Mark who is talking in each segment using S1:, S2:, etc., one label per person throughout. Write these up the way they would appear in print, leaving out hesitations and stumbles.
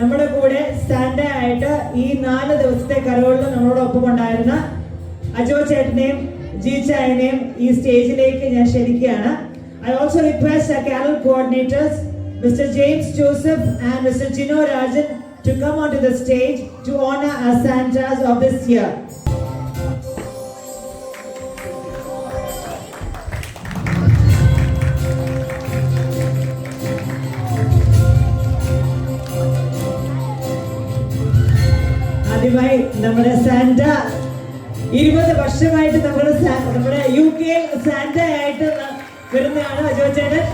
S1: നമ്മുടെ കൂടെ സാന്റ ആയിട്ട് ഈ 4 ദിവസത്തെ കരോളിൽ നമ്മളോടൊപ്പം ഉണ്ടായിരുന്ന അജോ ചേട്ടനെയും ജീച്ചായനെയും ഈ സ്റ്റേജിലേക്ക് ഞാൻ ക്ഷണിക്കുകയാണ്. I also request our carol coordinators, Mr. James Joseph and Mr. Gino Rajan, to come onto the stage to honor our Santas of this year. ആദ്യമായി നമ്മുടെ സാന്റ 20 വർഷമായിട്ട് നമ്മുടെ UK സാന്റ ആയിട്ട് വരുന്നതാണ് അജോ ചേട്ടൻ.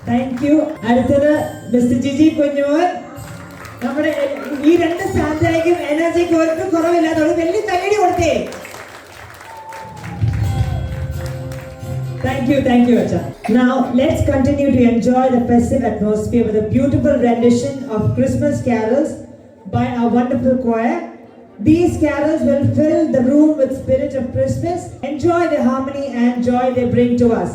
S1: Thank you. അടുത്തത് മിസ്റ്റർ ജിജി കുഞ്ഞുമോൻ. നമ്മുടെ ഈ 2 സാന്റയ്ക്കും എനർജിക്ക് ഒട്ടും കുറവില്ലാതെ ഒരു വലിയ കൈയടി കൊടുത്തേ. Thank you, Acha. Now, let's continue to enjoy the festive atmosphere with a beautiful rendition of Christmas carols by our wonderful choir. These carols will fill the room with spirit of Christmas. Enjoy the harmony and joy they bring to us.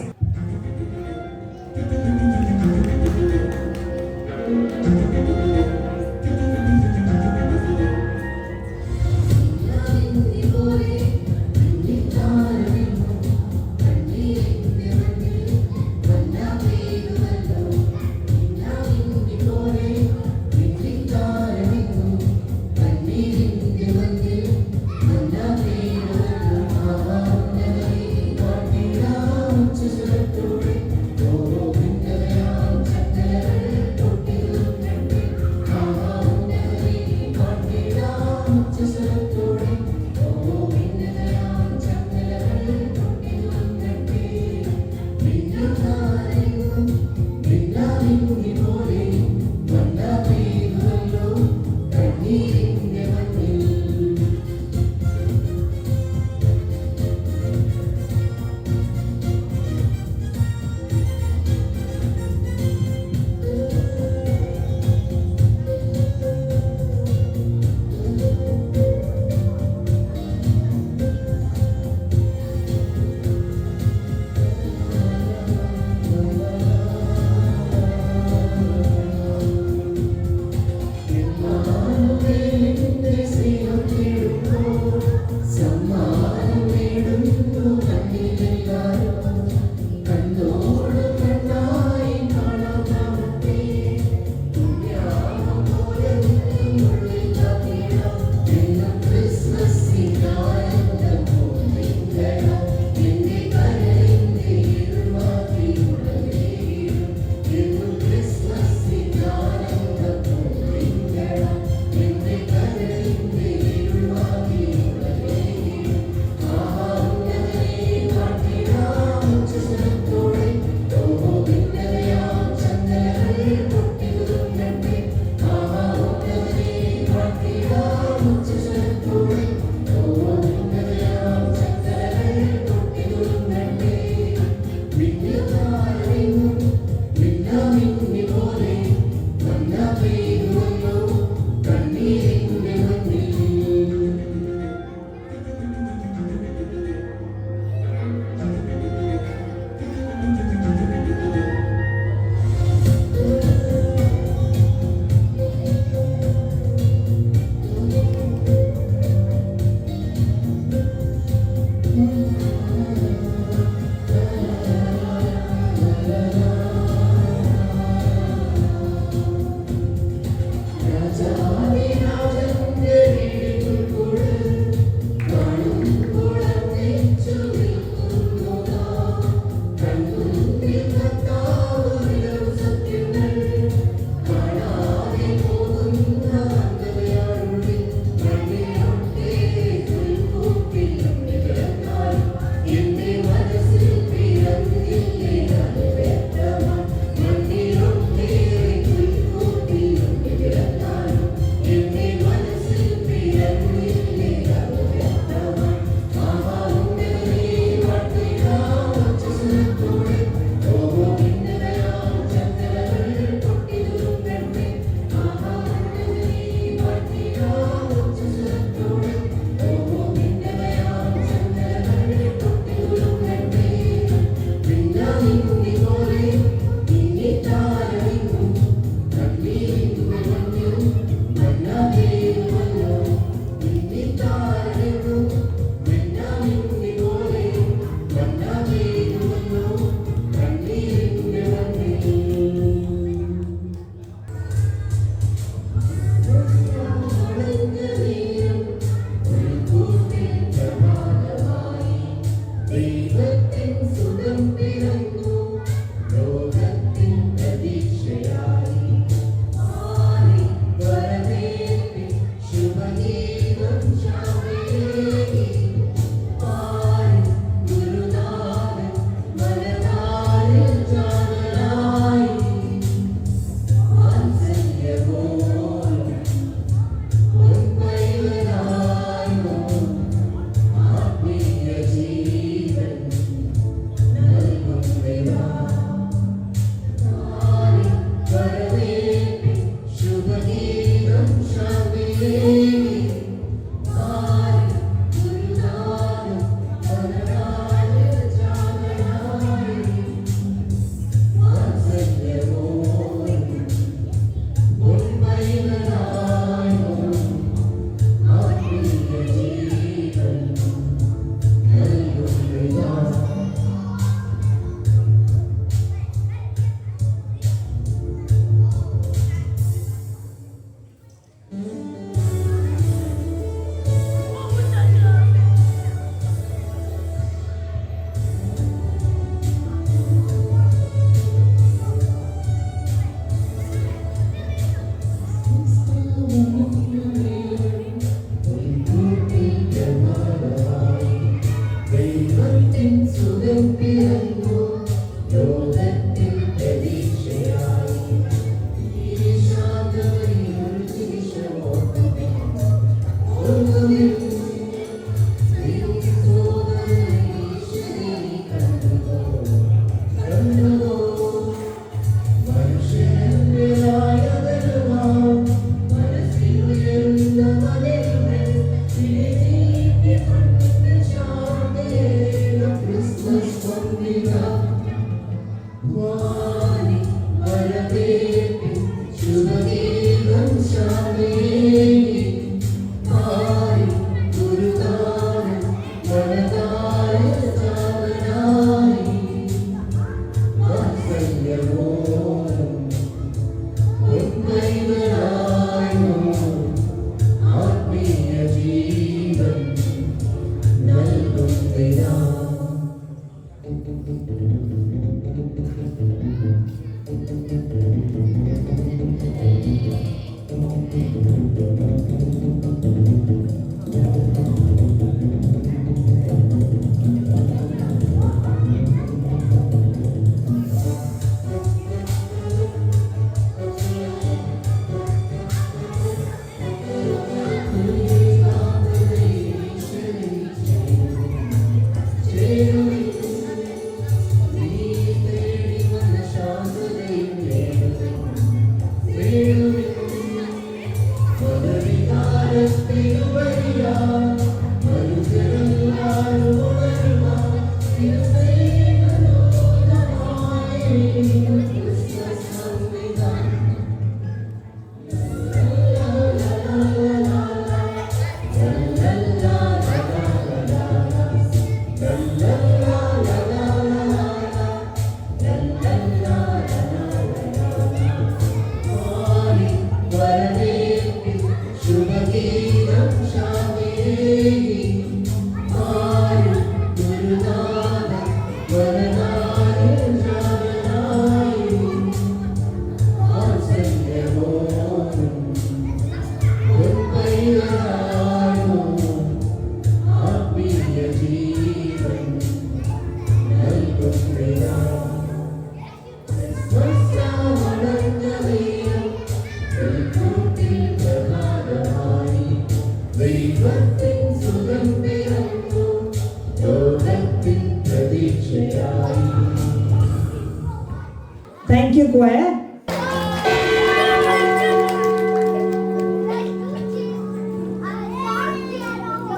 S1: Thank you, choir.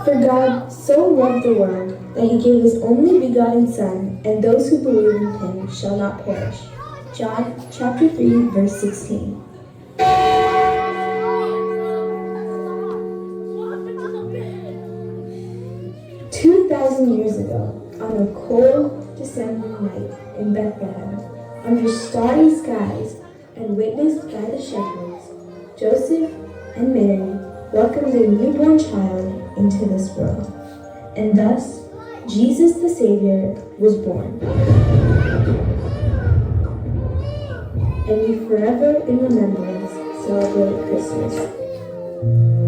S2: For God so loved the world that he gave his only begotten Son, and those who believe in him shall not perish. John chapter 3, verse 16. Years ago, on a cold December night in Bethlehem, under starry skies and witnessed by the shepherds, Joseph and Mary welcomed a newborn child into this world, and thus Jesus the Savior was born. And we forever in remembrance celebrate Christmas.
S3: Born.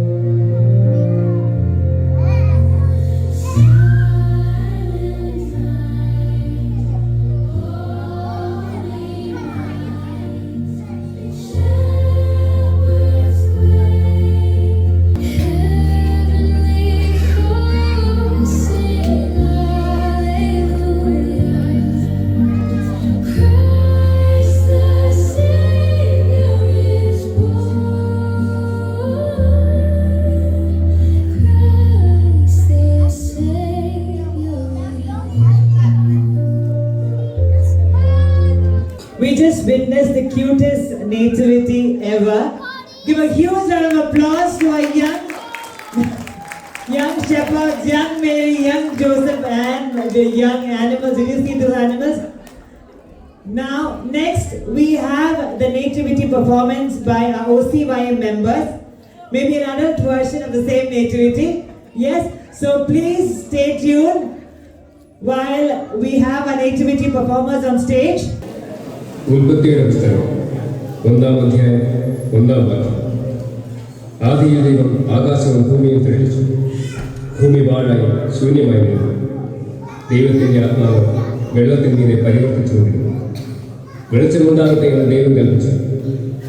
S1: cutest nativity ever. Give a huge round of applause to our young shepherds, young Mary, young Joseph, and the young animals. Did you see those animals? Now, next we have the nativity performance by our OCYM members. Maybe an adult version of the same nativity. Yes, so please stay tuned while we have our nativity performers on stage.
S3: ഉൽപ്പത്തിയുടെ പുസ്തകം 1-ാം അധ്യായം 1-ാം വാക്യം. ആദിയിൽ ദൈവം ആകാശവും ഭൂമിയും സൃഷ്ടിച്ചു. ഭൂമി പാഴായി ശൂന്യമായിരുന്നു. ദൈവത്തിന്റെ ആത്മാവ് വെള്ളത്തിന്മീതെ പരിവർത്തിച്ചുകൊണ്ടിരുന്നു. വെളിച്ചമുണ്ടാകട്ടെ എന്ന് ദൈവം കൽപ്പിച്ചു.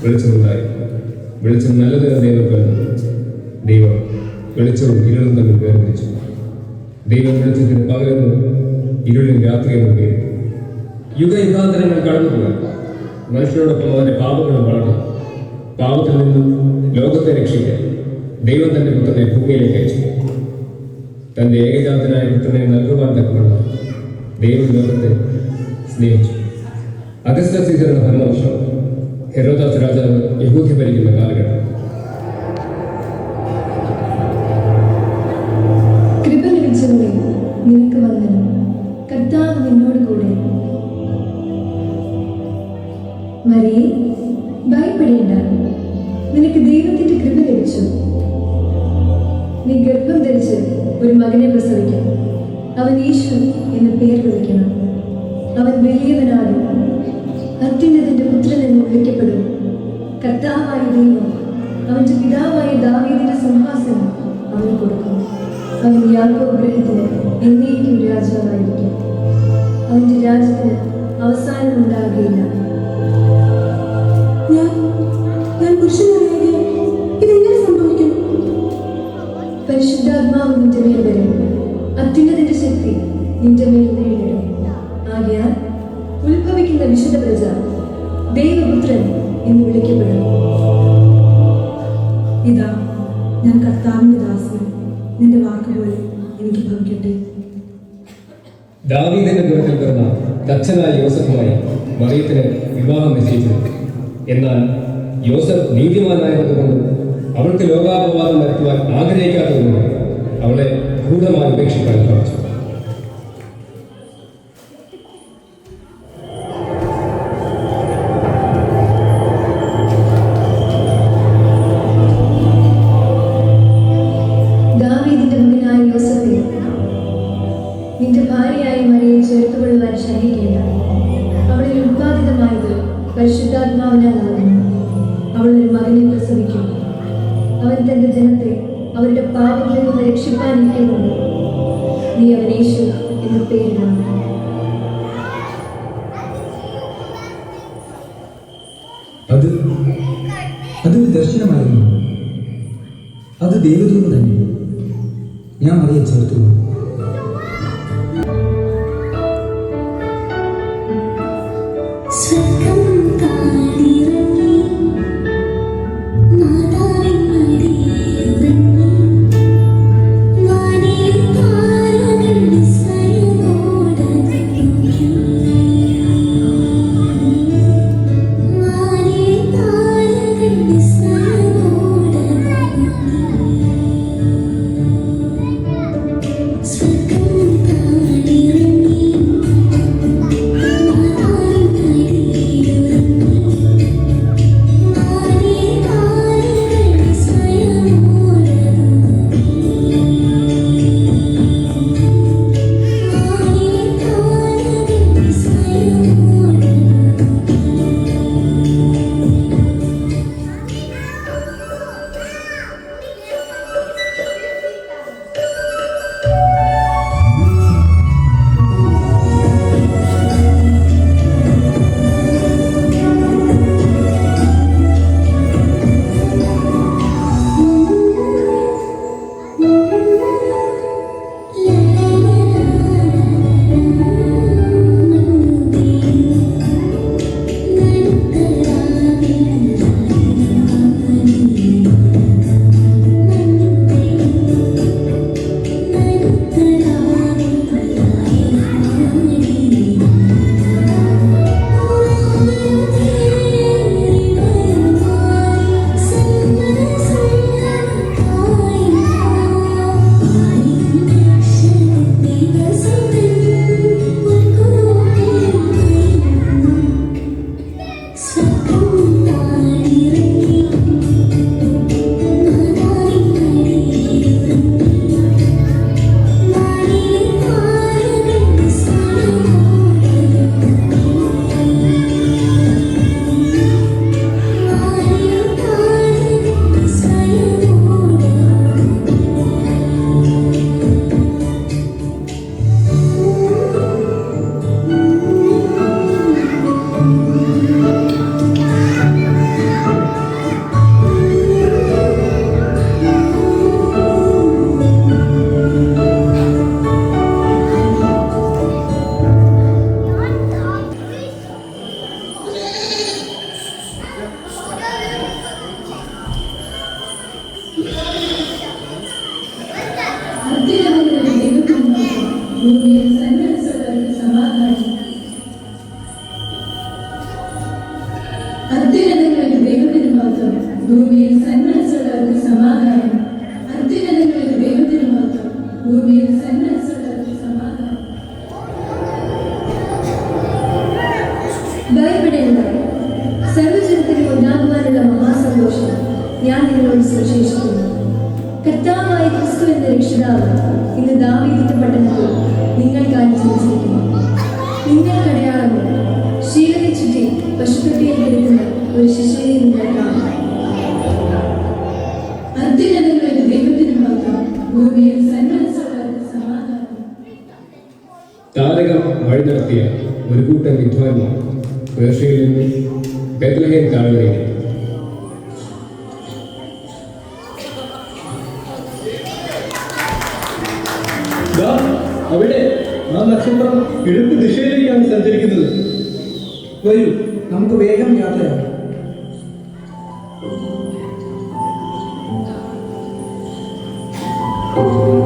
S3: വെളിച്ചമുണ്ടായി. വെളിച്ചം നല്ലതെന്ന് ദൈവം കണ്ടു. ദൈവം വെളിച്ചവും ഇരുളും തമ്മിൽ വേർതിരിച്ചു. ദൈവം വെളിച്ചത്തിന് പകലെന്നും ഇരുളിന് രാത്രിയെന്നും പേരിട്ടു. യുഗയുഗാന്തരങ്ങൾ കടന്നുപോയി. മനുഷ്യനോടൊപ്പം അവന്റെ പാപങ്ങളും വളർന്നു. പാപത്തിൽ നിന്നും ലോകത്തെ രക്ഷിക്കാൻ ദൈവം തന്റെ പുത്രനെ ഭൂമിയിലേക്ക് അയച്ചു. തന്റെ ഏകജാതനായ പുത്രനെ നൽകുവാൻ തക്കവണ്ണം ദൈവം ലോകത്തെ സ്നേഹിച്ചു. അഗസ്റ്റ സീസറിന്റെ ഭരണവർഷം ഹെരോദാസ് രാജാവ് യഹൂദി ഭരിക്കുന്ന കാലഘട്ടം.
S4: കൃപ ലഭിച്ചവരെ നിനക്ക് വന്ദനം. കർത്താവ് നിന്നോട് കൂടെ. മറിയേ, ഭയപ്പെടേണ്ട, നിനക്ക് ദൈവത്തിന്റെ കൃപ ലഭിച്ചു. നീ ഗർഭം ധരിച്ച് ഒരു മകനെ പ്രസവിക്കും. അവൻ യേശു എന്ന് പേർ വിളിക്കണം. അവൻ വലിയവനാകും. അത്യുന്നതന്റെ പുത്രൻ എന്ന് വിളിക്കപ്പെടും. കർത്താവായ ദൈവം അവന്റെ പിതാവായ ദാവീദിന്റെ സിംഹാസനം അവന് കൊടുക്കും. അവൻ യാക്കോബ് ഗൃഹത്തിന് എന്നേക്കും രാജാവായിരിക്കും. അവന്റെ രാജ്യത്തിന് അവസാനം ഉണ്ടാകുകയില്ല.
S2: ഞാൻ പുരുഷനായ ഇതെങ്ങനെ സംഭവിക്കും?
S4: പരിശുദ്ധാത്മാവ് നിന്റെ മേൽ വരും. അത്യുന്നതന്റെ ശക്തി നിന്റെ മേൽ നേരിടും. ആകയാൽ ഉത്ഭവിക്കുന്ന വിശുദ്ധ പ്രജ ദൈവപുത്രൻ എന്ന് വിളിക്കപ്പെടും.
S2: ഇതാ, ഞാൻ കർത്താവിന്റെ ദാസൻ. നിന്റെ വാക്കുപോലെ എനിക്ക് ഭവിക്കട്ടെ.
S3: ദാവീദിന്റെ ഗൃഹത്തിൽ പിറന്ന തച്ചനായ യോസഫുമായി മറിയത്തിന് വിവാഹം നിശ്ചയിച്ചിരുന്നു. എന്നാൽ യോസഫ് നീതിമാനായതുകൊണ്ട് അവൾക്ക് ലോകാപവാദം വരുത്തുവാൻ ആഗ്രഹിക്കാത്തതുകൊണ്ട് അവളെ ക്രൂരമായി ഉപേക്ഷിക്കാൻ ശ്രമിച്ചു.
S4: ദാവീദിന്റെ മകനായ യോസഫേ, നിന്റെ ഭാര്യയായ മറിയെ ചേർത്തുകൊള്ളുവാൻ ശങ്കിക്കേണ്ട. അവളിൽ ഉത്പാദിതമായത് പരിശുദ്ധാത്മാവിനാകുന്നു. അവൾ ഒരു മകനെ പ്രസവിക്കും. അവൻ തന്റെ ജനത്തെ അവരുടെ പാപങ്ങളിൽ നിന്ന് രക്ഷിപ്പാനിരിക്കുന്നുണ്ട്. നീ അവൻ യേശു എന്ന് പേരിടണം.
S5: അതൊരു ദർശനമായിരുന്നു. അത് ദൈവദൂതൻ തന്നെ. ഞാൻ മറിയെ ചേർത്തു.
S4: ഭൂമിയിൽ സന്മനസ്സുള്ളവർക്ക് സമാധാനം, അത്യുന്നതങ്ങളിൽ ദൈവത്തിന് മാത്രം. ഭൂമിയിൽ സന്മനസ്സുള്ളവർക്ക് സമാധാനം. ഭയപ്പെടേണ്ട, സർവജനത്തിനും ഉണ്ടാകുവാനുള്ള മഹാസന്തോഷം ഞാൻ നിങ്ങളോട് സുവിശേഷിക്കുന്നു. കർത്താവായ ക്രിസ്തു എന്ന രക്ഷിതാവ് ഇന്ന് ദാവീദിന്റെ പട്ടണത്തിൽ നിങ്ങൾക്കായി ജനിച്ചിരിക്കുന്നു. നിങ്ങൾക്കടയാളങ്ങൾ ശീലത്തെ ചുറ്റി പശുത്തൊട്ടിയിൽ കിടക്കുന്ന ഒരു ശിശുവിനെ നിങ്ങൾ കാണും. അത്യുന്നതങ്ങളിൽ ദൈവത്തിന് മാത്രം. ഭൂമിയിൽ സന്മനസ്സുള്ളവർക്ക് സമാധാനം.
S3: താരകം വഴി നടത്തിയ ഒരു കൂട്ടം വിദ്വാൻമാർ പേർഷ്യയിൽ നിന്ന് ബെത്ലഹേം താഴ്വരയിൽ.
S6: അവിടെ ആ നക്ഷത്രം കിഴക്ക് ദിശയിലേക്കാണ് സഞ്ചരിക്കുന്നത്.
S5: വരൂ, നമുക്ക് വേഗം യാത്രയാകാം.
S2: Thank you.